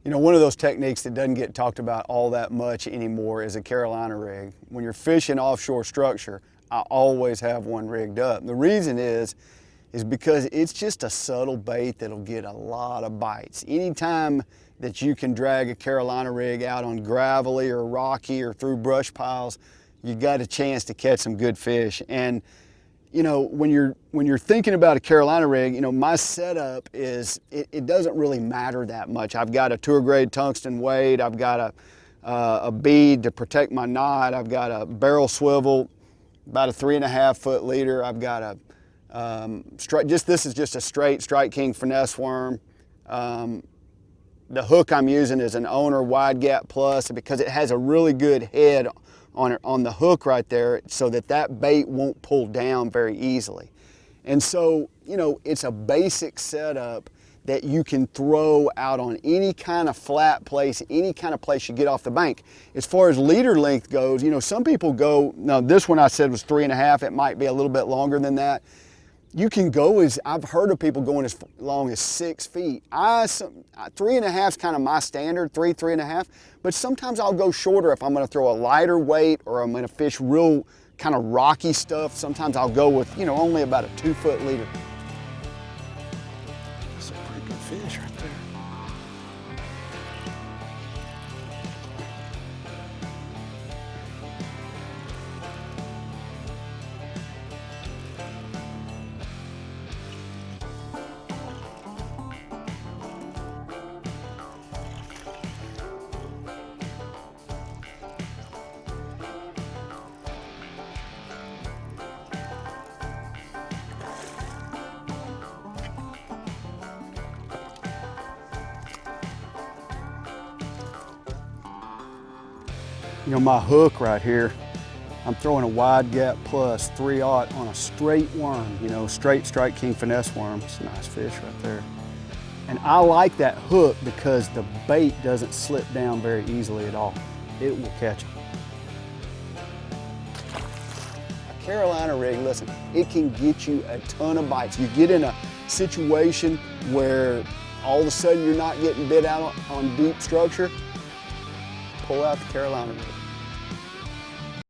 You know, one of those techniques that doesn't get talked about all that much anymore is a Carolina rig. When you're fishing offshore structure, I always have one rigged up. The reason is because it's just a subtle bait that'll get a lot of bites. Anytime that you can drag a Carolina rig out on gravelly or rocky or through brush piles, you got a chance to catch some good fish. And you know, when you're thinking about a Carolina rig, you know, my setup is, it doesn't really matter that much. I've got a tour grade tungsten weight, I've got a bead to protect my knot, I've got a barrel swivel, about a 3.5 foot leader, I've got a, this is just a straight Strike King finesse worm. The hook I'm using is an Owner Wide Gap Plus because it has a really good head on the hook right there so that bait won't pull down very easily. And so, you know, it's a basic setup that you can throw out on any kind of flat place, any kind of place you get off the bank. As far as leader length goes, you know, some people go, now this one I said was 3.5, it might be a little bit longer than that. You can go I've heard of people going as long as 6 feet. 3.5 is kind of my standard, 3.5. But sometimes I'll go shorter if I'm gonna throw a lighter weight or I'm gonna fish real kind of rocky stuff. Sometimes I'll go with, you know, only about a 2 foot leader. That's a pretty good fish right there. You know, my hook right here, I'm throwing a Wide Gap Plus 3/0 on a straight worm, you know, straight Strike King finesse worm. It's a nice fish right there. And I like that hook because the bait doesn't slip down very easily at all. It will catch them. A Carolina rig, listen, it can get you a ton of bites. You get in a situation where all of a sudden you're not getting bit out on deep structure, pull out the Carolina rig.